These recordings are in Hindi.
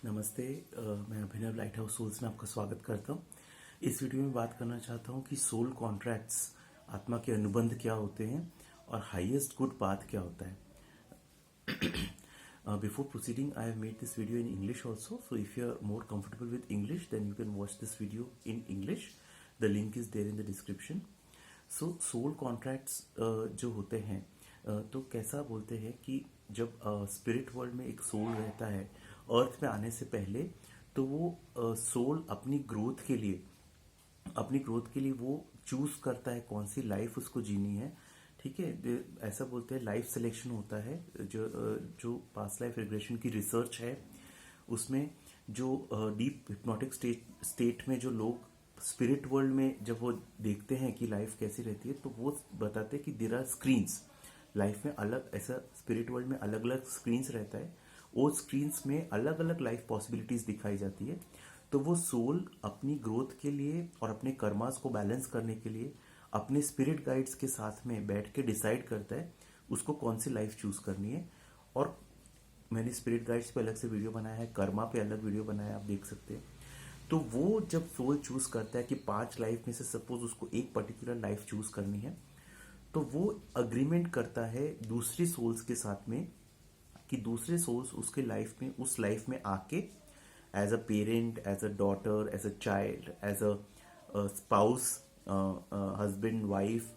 नमस्ते। मैं अभिनव लाइट हाउस सोल्स में आपका स्वागत करता हूँ। इस वीडियो में बात करना चाहता हूँ कि सोल कॉन्ट्रैक्ट्स, आत्मा के अनुबंध क्या होते हैं और हाईएस्ट गुड पाथ क्या होता है। Before proceeding, I have made this video in English also, so if you are more comfortable with English, then you can watch this video in English. The link is there in the description. So soul contracts जो होते हैं, तो कैसा बोलते हैं कि जब स्पिरिट वर्ल्ड में एक सोल रहता है अर्थ में आने से पहले, तो वो सोल अपनी ग्रोथ के लिए वो चूज करता है कौन सी लाइफ उसको जीनी है। ठीक है, ऐसा बोलते हैं लाइफ सिलेक्शन होता है। जो पास्ट लाइफ रिग्रेशन की रिसर्च है उसमें जो डीप हिप्नोटिक स्टेट में जो लोग स्पिरिट वर्ल्ड में जब वो देखते हैं कि लाइफ कैसी रहती है, तो वो बताते हैं कि देयर आर स्क्रीन्स लाइफ में। अलग ऐसा स्पिरिट वर्ल्ड में अलग अलग स्क्रीन्स रहता है, वो स्क्रीन्स में अलग अलग लाइफ पॉसिबिलिटीज दिखाई जाती है। तो वो सोल अपनी ग्रोथ के लिए और अपने कर्मास को बैलेंस करने के लिए अपने स्पिरिट गाइड्स के साथ में बैठ के डिसाइड करता है उसको कौन सी लाइफ चूज करनी है। और मैंने स्पिरिट गाइड्स पे अलग से वीडियो बनाया है, कर्मा पे अलग वीडियो बनाया है, आप देख सकते हैं। तो वो जब सोल चूज करता है कि 5 लाइफ में से सपोज उसको एक पर्टिकुलर लाइफ चूज करनी है, तो वो अग्रीमेंट करता है दूसरी सोल्स के साथ में कि दूसरे सोल्स उसके लाइफ में उस लाइफ में आके as a parent, as a daughter, as a child, as a spouse, husband, wife,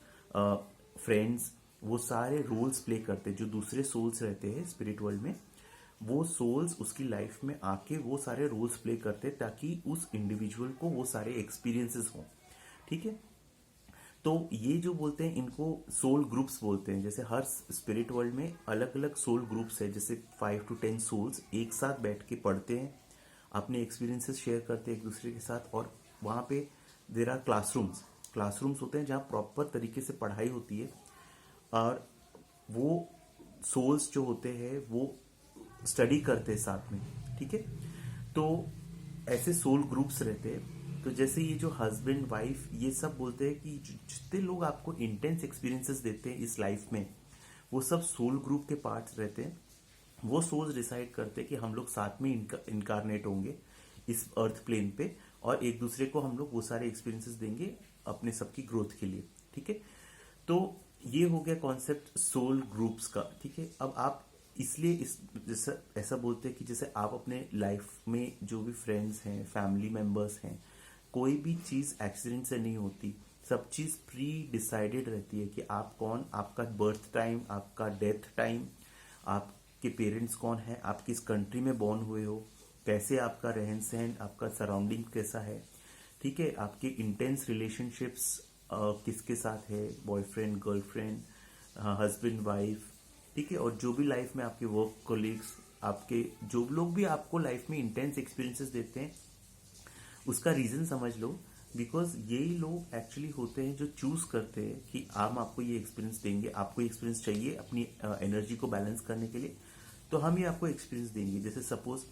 friends, वो सारे रोल्स प्ले करते हैं। जो दूसरे सोल्स रहते हैं स्पिरिट वर्ल्ड में, वो सोल्स उसकी लाइफ में आके वो सारे रोल्स प्ले करते हैं ताकि उस इंडिविजुअल को वो सारे एक्सपीरियंसेस हों। ठीक है, तो ये जो बोलते हैं इनको सोल ग्रुप्स बोलते हैं। जैसे हर स्पिरिट वर्ल्ड में अलग अलग सोल ग्रुप्स है, जैसे 5 to 10 सोल्स एक साथ बैठ के पढ़ते हैं, अपने एक्सपीरियंसेस शेयर करते हैं एक दूसरे के साथ। और वहाँ पे देर आर क्लासरूम्स होते हैं जहाँ प्रॉपर तरीके से पढ़ाई होती है, और वो सोल्स जो होते हैं वो स्टडी करते हैं साथ में। ठीक है, तो ऐसे सोल ग्रुप्स रहते हैं। तो जैसे ये जो हस्बैंड वाइफ ये सब बोलते हैं कि जितने लोग आपको इंटेंस एक्सपीरियंसेस देते हैं इस लाइफ में, वो सब सोल ग्रुप के पार्ट्स रहते हैं। वो सोल्स डिसाइड करते हैं कि हम लोग साथ में इनकारनेट होंगे इस अर्थ प्लेन पे, और एक दूसरे को हम लोग वो सारे एक्सपीरियंसेस देंगे अपने सबकी ग्रोथ के लिए। ठीक है, तो ये हो गया कॉन्सेप्ट सोल ग्रुप्स का। ठीक है, अब आप इसलिए इस जैसा ऐसा बोलते हैं कि जैसे आप अपने लाइफ में जो भी फ्रेंड्स हैं, फैमिली मेंबर्स हैं, कोई भी चीज एक्सीडेंट से नहीं होती। सब चीज प्री डिसाइडेड रहती है कि आप कौन, आपका बर्थ टाइम, आपका डेथ टाइम, आपके पेरेंट्स कौन है, आप किस कंट्री में बॉर्न हुए हो, कैसे आपका रहन सहन, आपका सराउंडिंग कैसा है। ठीक है, आपके इंटेंस रिलेशनशिप्स किसके साथ है, बॉयफ्रेंड, गर्लफ्रेंड, हस्बैंड, वाइफ। ठीक है, और जो भी लाइफ में आपके वर्क कोलीग्स, आपके जो लोग भी आपको लाइफ में इंटेंस एक्सपीरियंसेस देते हैं, उसका रीजन समझ लो। बिकॉज यही लोग एक्चुअली होते हैं जो चूज करते हैं कि हम आपको ये एक्सपीरियंस देंगे, आपको एक्सपीरियंस चाहिए अपनी एनर्जी को बैलेंस करने के लिए, तो हम ये आपको एक्सपीरियंस देंगे। जैसे सपोज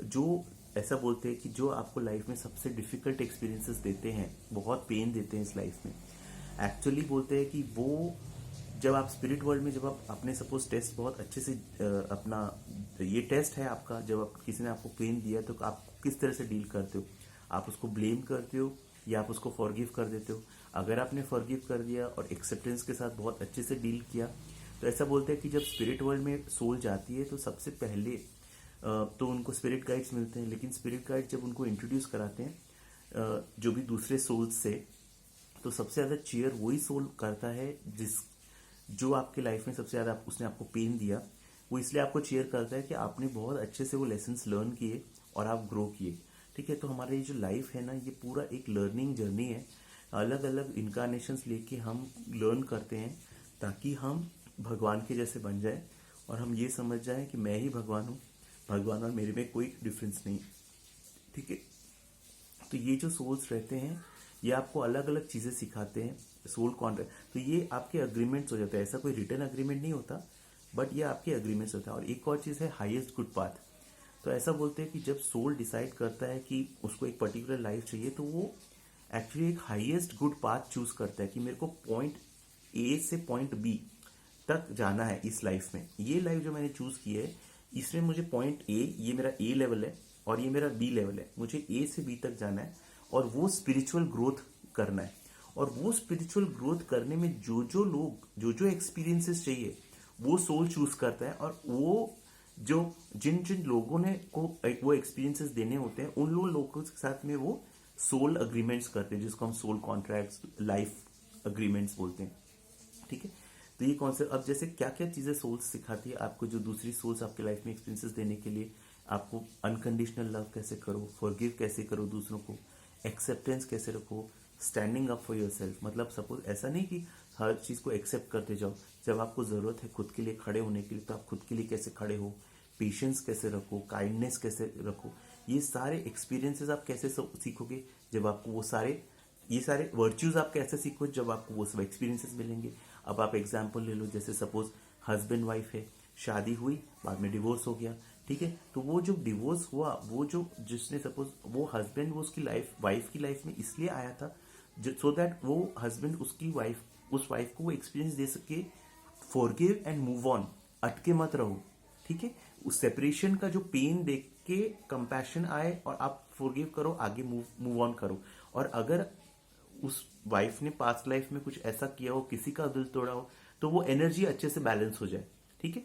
जो ऐसा बोलते हैं कि जो आपको लाइफ में सबसे डिफिकल्ट एक्सपीरियंसेस देते हैं, बहुत पेन देते हैं इस लाइफ में, एक्चुअली बोलते हैं कि वो जब आप स्पिरिट वर्ल्ड में, जब आप अपने सपोज टेस्ट बहुत अच्छे से अपना ये टेस्ट है आपका, जब आप किसी ने आपको पेन दिया तो आप किस तरह से डील करते हो, आप उसको ब्लेम करते हो या आप उसको फॉरगिव कर देते हो। अगर आपने फॉरगिव कर दिया और एक्सेप्टेंस के साथ बहुत अच्छे से डील किया, तो ऐसा बोलते हैं कि जब स्पिरिट वर्ल्ड में सोल जाती है तो सबसे पहले तो उनको स्पिरिट गाइड्स मिलते हैं, लेकिन स्पिरिट गाइड जब उनको इंट्रोड्यूस कराते हैं जो भी दूसरे सोल्स से, तो सबसे ज्यादा चीयर वही सोल करता है जो आपके लाइफ में सबसे ज्यादा उसने आपको पेन दिया। वो इसलिए आपको चीयर करता है कि आपने बहुत अच्छे से वो लेसन्स लर्न किए और आप ग्रो किए। ठीक है, तो हमारा ये जो लाइफ है ना, ये पूरा एक लर्निंग जर्नी है। अलग अलग इनकारनेशंस लेके हम लर्न करते हैं ताकि हम भगवान के जैसे बन जाए और हम ये समझ जाए कि मैं ही भगवान हूँ, भगवान और मेरे में कोई डिफरेंस नहीं। ठीक है, तो ये जो सोल्स रहते हैं ये आपको अलग अलग चीजें सिखाते हैं। सोल कॉन्ट्रैक्ट, तो ये आपके अग्रीमेंट्स हो जाते हैं। ऐसा कोई रिटर्न अग्रीमेंट नहीं होता, बट ये आपके अग्रीमेंट्स होता है। और एक और चीज है हाईएस्ट गुड पाथ। तो ऐसा बोलते हैं कि जब सोल डिसाइड करता है कि उसको एक पर्टिकुलर लाइफ चाहिए, तो वो एक्चुअली एक हाईएस्ट गुड पाथ चूज करता है कि मेरे को पॉइंट ए से पॉइंट बी तक जाना है इस लाइफ में। ये लाइफ जो मैंने चूज की है, इसमें मुझे पॉइंट ए, ये मेरा ए लेवल है, और ये मेरा बी लेवल है, मुझे ए से बी तक जाना है और वो स्पिरिचुअल ग्रोथ करना है। और वो स्पिरिचुअल ग्रोथ करने में जो जो लोग जो जो एक्सपीरियंसेस चाहिए वो सोल चूज करता है। और वो जो जिन जिन लोगों ने को वो एक्सपीरियंसेस देने होते हैं उन लोगों के साथ में वो सोल अग्रीमेंट्स करते हैं, जिसको हम सोल कॉन्ट्रैक्ट्स, लाइफ अग्रीमेंट्स बोलते हैं। ठीक है, तो ये कॉन्सेप्ट अब जैसे क्या क्या चीजें सोल्स सिखाती है आपको, जो दूसरी सोल्स आपके लाइफ में एक्सपीरियंसेस देने के लिए, आपको अनकंडीशनल लव कैसे करो, फॉरगिव कैसे करो दूसरों को, एक्सेप्टेंस कैसे रखो, स्टैंडिंग अप फॉर योरसेल्फ। मतलब सपोज ऐसा नहीं कि हर चीज को एक्सेप्ट करते जाओ, जब आपको जरूरत है खुद के लिए खड़े होने के लिए तो आप खुद के लिए कैसे खड़े हो, पेशेंस कैसे रखो, काइंडनेस कैसे रखो, ये सारे एक्सपीरियंसेस आप कैसे सीखोगे जब आपको वो सारे ये सारे वर्च्यूज आप कैसे सीखो जब आपको वो सब एक्सपीरियंसेस मिलेंगे। अब आप एग्जांपल ले लो, जैसे सपोज हस्बैंड वाइफ है, शादी हुई, बाद में डिवोर्स हो गया। ठीक है, तो वो जो डिवोर्स हुआ, वो जो जिसने सपोज वो हस्बैंड वो उसकी लाइफ वाइफ की लाइफ में इसलिए आया था सो दैट वो हस्बैंड उसकी वाइफ उस वाइफ को वो एक्सपीरियंस दे सके, फॉरगिव एंड मूव ऑन, अटके मत रहो। ठीक है, उस सेपरेशन का जो पेन देख के कंपैशन आए और आप फॉरगिव करो, आगे मूव ऑन करो। और अगर उस वाइफ ने पास्ट लाइफ में कुछ ऐसा किया हो, किसी का दिल तोड़ा हो, तो वो एनर्जी अच्छे से बैलेंस हो जाए। ठीक है,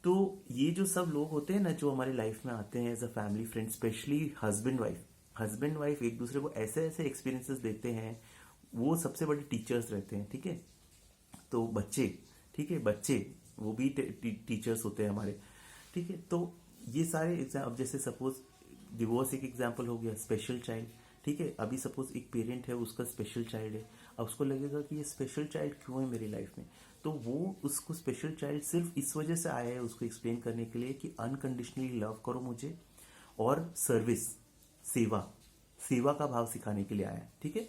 तो ये जो सब लोग होते हैं ना जो हमारे लाइफ में आते हैं as a family friend, specially husband wife एक दूसरे को ऐसे ऐसे एक्सपीरियंसेस देते हैं, वो सबसे बड़े टीचर्स रहते हैं। ठीक है, तो बच्चे, ठीक है, बच्चे वो भी टीचर्स होते हैं हमारे। ठीक है, तो ये सारे अब जैसे सपोज डिवोर्स एक एग्जांपल हो गया, स्पेशल चाइल्ड। ठीक है, अभी सपोज एक पेरेंट है, उसका स्पेशल चाइल्ड है, अब उसको लगेगा कि ये स्पेशल चाइल्ड क्यों है मेरी लाइफ में, तो वो उसको स्पेशल चाइल्ड सिर्फ इस वजह से आया है उसको एक्सप्लेन करने के लिए कि अनकंडीशनली लव करो मुझे, और सर्विस, सेवा, सेवा का भाव सिखाने के लिए आया है। ठीक है,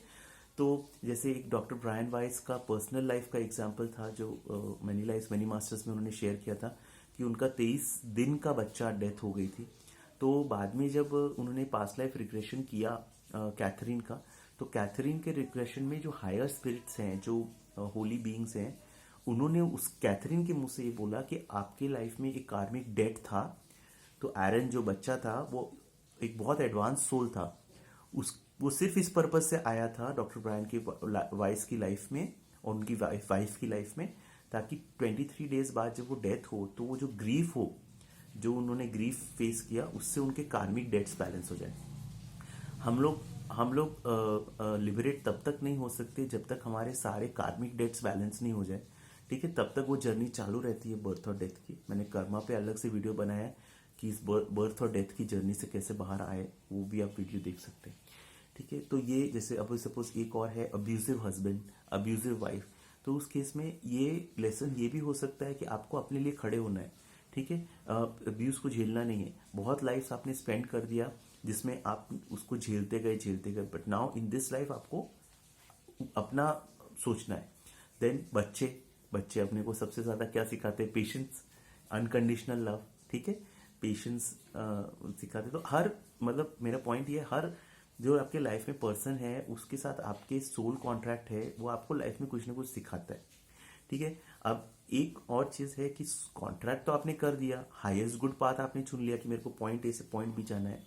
तो जैसे एक डॉक्टर ब्रायन वाइस का पर्सनल लाइफ का एग्जाम्पल था जो मनी लाइफ मनी मास्टर्स में उन्होंने शेयर किया था कि उनका 23 दिन का बच्चा डेथ हो गई थी। तो बाद में जब उन्होंने पास्ट लाइफ रिग्रेशन किया कैथरीन का, तो कैथरीन के रिग्रेशन में जो हायर स्पिरिट्स हैं, जो होली बीइंग्स हैं, उन्होंने उस कैथरीन के मुंह से ये बोला कि आपके लाइफ में एक कार्मिक डेट था। तो एरन जो बच्चा था वो एक बहुत एडवांस सोल था, उस वो सिर्फ इस पर्पज से आया था डॉक्टर ब्रायन की वाइस की लाइफ में और उनकी वाइफ की लाइफ में, ताकि 23 डेज बाद जब वो डेथ हो तो वो जो ग्रीफ हो, जो उन्होंने ग्रीफ फेस किया, उससे उनके कार्मिक डेट्स बैलेंस हो जाए। हम लोग लिबरेट तब तक नहीं हो सकते जब तक हमारे सारे कार्मिक डेट्स बैलेंस नहीं हो जाए। ठीक है, तब तक वो जर्नी चालू रहती है बर्थ और डेथ की। मैंने कर्मा पे अलग से वीडियो बनाया है कि इस बर्थ और डेथ की जर्नी से कैसे बाहर आए, वो भी आप वीडियो देख सकते हैं। ठीक है, तो ये जैसे अब सपोज एक और है अब्यूजिव हस्बैंड, अब्यूजिव वाइफ, तो उस केस में ये लेसन ये भी हो सकता है कि आपको अपने लिए खड़े होना है। ठीक है, अब्यूज को झेलना नहीं है। बहुत लाइफ आपने स्पेंड कर दिया जिसमें आप उसको झेलते गए, but now in this life आपको अपना सोचना है। देन बच्चे अपने को सबसे ज्यादा क्या सिखाते हैं? Patience, unconditional love. ठीक है, पेशेंस सिखाते। तो हर मतलब मेरा पॉइंट ये, हर जो आपके लाइफ में पर्सन है उसके साथ आपके सोल कॉन्ट्रैक्ट है, वो आपको लाइफ में कुछ ना कुछ सिखाता है। ठीक है, अब एक और चीज है कि कॉन्ट्रैक्ट तो आपने कर दिया, हाईएस्ट गुड पाथ आपने चुन लिया कि मेरे को पॉइंट ए से पॉइंट बी जाना है,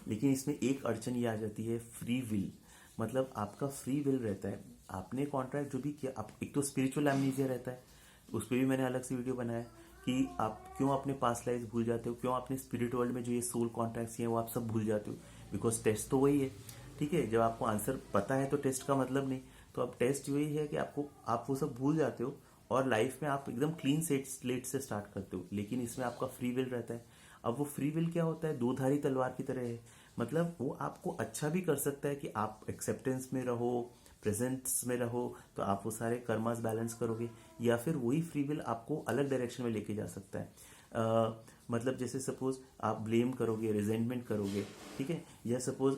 लेकिन इसमें एक अड़चन ये आ जाती है, फ्री विल। मतलब आपका फ्री विल रहता है, आपने कॉन्ट्रैक्ट जो भी किया, आप एक तो स्पिरिचुअल एमनीजिया रहता है, उस पर भी मैंने अलग से वीडियो बनाया कि आप क्यों अपने पास्ट लाइफ भूल जाते हो, क्यों अपने स्पिरिट वर्ल्ड में जो ये सोल कॉन्ट्रैक्ट्स हैं वो आप सब भूल जाते हो, बिकॉज टेस्ट तो वही है। ठीक है, जब आपको आंसर पता है तो टेस्ट का मतलब नहीं, तो अब टेस्ट वही है कि आप वो सब भूल जाते हो और लाइफ में आप एकदम क्लीन स्लेट से स्टार्ट करते हो, लेकिन इसमें आपका फ्री विल रहता है। अब वो फ्री विल क्या होता है? दो धारी तलवार की तरह है। मतलब वो आपको अच्छा भी कर सकता है कि आप एक्सेप्टेंस में रहो, प्रेजेंट्स में रहो, तो आप वो सारे कर्मास बैलेंस करोगे, या फिर वही फ्री विल आपको अलग डायरेक्शन में लेके जा सकता है। मतलब जैसे सपोज आप ब्लेम करोगे, रिजेंटमेंट करोगे, ठीक है, या सपोज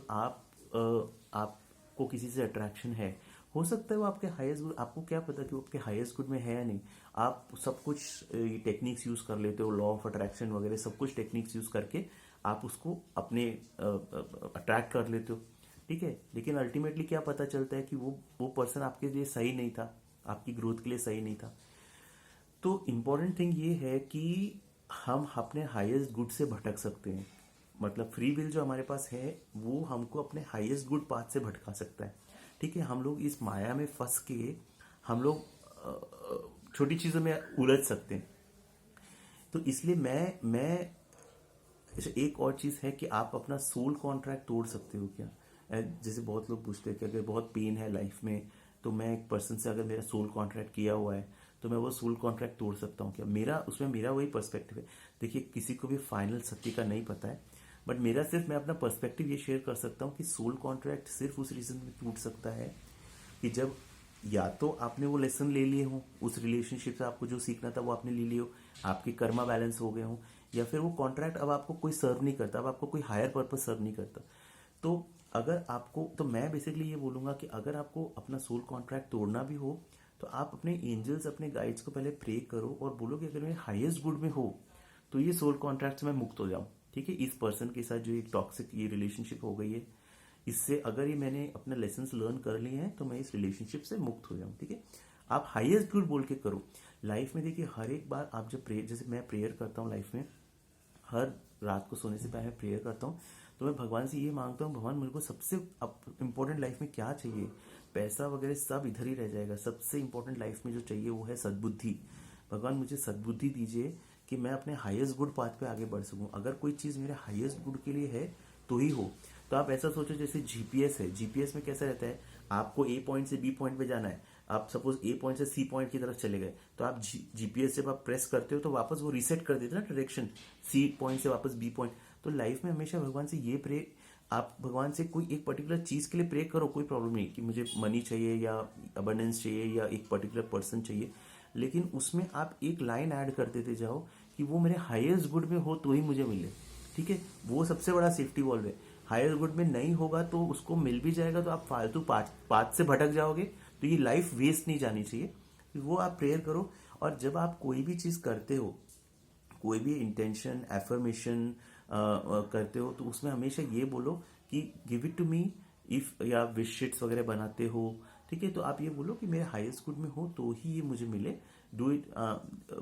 आपको किसी से अट्रैक्शन है, हो सकता है वो आपके हाईएस्ट गुड, आपको क्या पता कि वो आपके हाईएस्ट गुड में है या नहीं। आप सब कुछ टेक्निक्स यूज कर लेते हो, लॉ ऑफ अट्रैक्शन वगैरह सब कुछ टेक्निक्स यूज करके आप उसको अपने अट्रैक्ट कर लेते हो। ठीक है, लेकिन अल्टीमेटली क्या पता चलता है कि वो पर्सन आपके लिए सही नहीं था, आपकी ग्रोथ के लिए सही नहीं था। तो इम्पोर्टेंट थिंग ये है कि हम अपने हाईएस्ट गुड से भटक सकते हैं। मतलब फ्री विल जो हमारे पास है वो हमको अपने हाईएस्ट गुड पाथ से भटका सकता है। ठीक है, हम लोग इस माया में फंस के हम लोग छोटी चीजों में उलझ सकते हैं। तो इसलिए मैं अच्छा, एक और चीज है कि आप अपना सोल कॉन्ट्रैक्ट तोड़ सकते हो क्या? जैसे बहुत लोग पूछते हैं कि अगर बहुत पेन है लाइफ में तो मैं एक पर्सन से अगर मेरा सोल कॉन्ट्रैक्ट किया हुआ है तो मैं वो सोल कॉन्ट्रैक्ट तोड़ सकता हूँ क्या? मेरा वही पर्सपेक्टिव है। देखिए, किसी को भी फाइनल सत्य का नहीं पता है, बट मेरा सिर्फ मैं अपना पर्सपेक्टिव ये शेयर कर सकता हूँ कि सोल कॉन्ट्रैक्ट सिर्फ उस रीजन में टूट सकता है कि जब या तो आपने वो लेसन ले लिए हो, उस रिलेशनशिप से आपको जो सीखना था वो आपने ले लिए हो, आपके कर्मा बैलेंस हो गए हो, या फिर वो कॉन्ट्रैक्ट अब आपको कोई सर्व नहीं करता, अब आपको कोई हायर पर्पज सर्व नहीं करता। तो अगर आपको, तो मैं बेसिकली ये बोलूंगा कि अगर आपको अपना सोल कॉन्ट्रैक्ट तोड़ना भी हो तो आप अपने एंजल्स, अपने गाइड्स को पहले प्रे करो और बोलो कि अगर मेरे हाईएस्ट गुड में हो तो ये सोल कॉन्ट्रैक्ट से मैं मुक्त हो जाऊं। ठीक है, इस पर्सन के साथ जो एक टॉक्सिक ये रिलेशनशिप हो गई है, इससे अगर ये मैंने अपने लेसन लर्न कर लिए हैं तो मैं इस रिलेशनशिप से मुक्त हो जाऊं। ठीक है, आप हाईएस्ट गुड बोल के करो लाइफ में। देखिए, हर एक बार आप जब प्रेयर, जैसे मैं प्रेयर करता हूँ लाइफ में, हर रात को सोने से पहले मैं प्रेयर करता हूँ तो मैं भगवान से ये मांगता हूँ, भगवान मेरे को सबसे इम्पोर्टेंट लाइफ में क्या चाहिए? पैसा वगैरह सब इधर ही रह जाएगा, सबसे इम्पोर्टेंट लाइफ में जो चाहिए वो है सद्बुद्धि। भगवान मुझे सद्बुद्धि दीजिए कि मैं अपने हाईएस्ट गुड पाथ पे आगे बढ़ सकूं। अगर कोई चीज मेरे हाईएस्ट गुड के लिए है तो ही हो। तो आप ऐसा सोचो जैसे जीपीएस है, जीपीएस में कैसा रहता है, आपको ए पॉइंट से बी पॉइंट पे जाना है, आप सपोज ए पॉइंट से सी पॉइंट की तरफ चले गए तो आप जीपीएस जब आप प्रेस करते हो तो वापस वो रीसेट कर देते हैं ना डायरेक्शन, सी पॉइंट से वापस बी पॉइंट। तो लाइफ में हमेशा भगवान से ये प्रे, आप भगवान से कोई एक पर्टिकुलर चीज के लिए प्रे करो, कोई प्रॉब्लम नहीं कि मुझे मनी चाहिए या अबंडेंस चाहिए या एक पर्टिकुलर पर्सन चाहिए, लेकिन उसमें आप एक लाइन ऐड कर देते जाओ कि वो मेरे हाईएस्ट गुड में हो तो ही मुझे मिले। ठीक है, वो सबसे बड़ा सेफ्टी वॉल्व है। हायर गुड में नहीं होगा तो उसको मिल भी जाएगा तो आप फालतू पाथ से भटक जाओगे, तो ये लाइफ वेस्ट नहीं जानी चाहिए। वो आप प्रेयर करो। और जब आप कोई भी चीज करते हो, कोई भी इंटेंशन एफर्मेशन करते हो, तो उसमें हमेशा ये बोलो कि give it to me if, या विश शीट्स वगैरह बनाते हो, ठीक है, तो आप ये बोलो कि मेरे हाईएस्ट गुड में हो तो ही ये मुझे मिले, do it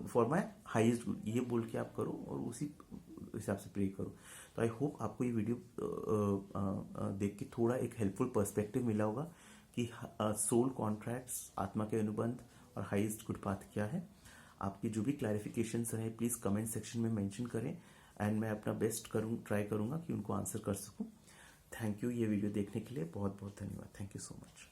for my highest good, ये बोल के आप करो और उसी हिसाब से प्रे करो। तो आई होप आपको ये वीडियो देख के थोड़ा एक हेल्पफुल पर्सपेक्टिव मिला होगा कि सोल कॉन्ट्रैक्ट्स, आत्मा के अनुबंध और हाईएस्ट गुड पाथ क्या है। आपकी जो भी क्लैरिफिकेशंस रहे प्लीज कमेंट सेक्शन में मेंशन करें एंड मैं अपना बेस्ट ट्राई करूंगा कि उनको आंसर कर सकूं। थैंक यू ये वीडियो देखने के लिए, बहुत बहुत धन्यवाद। Thank you so much.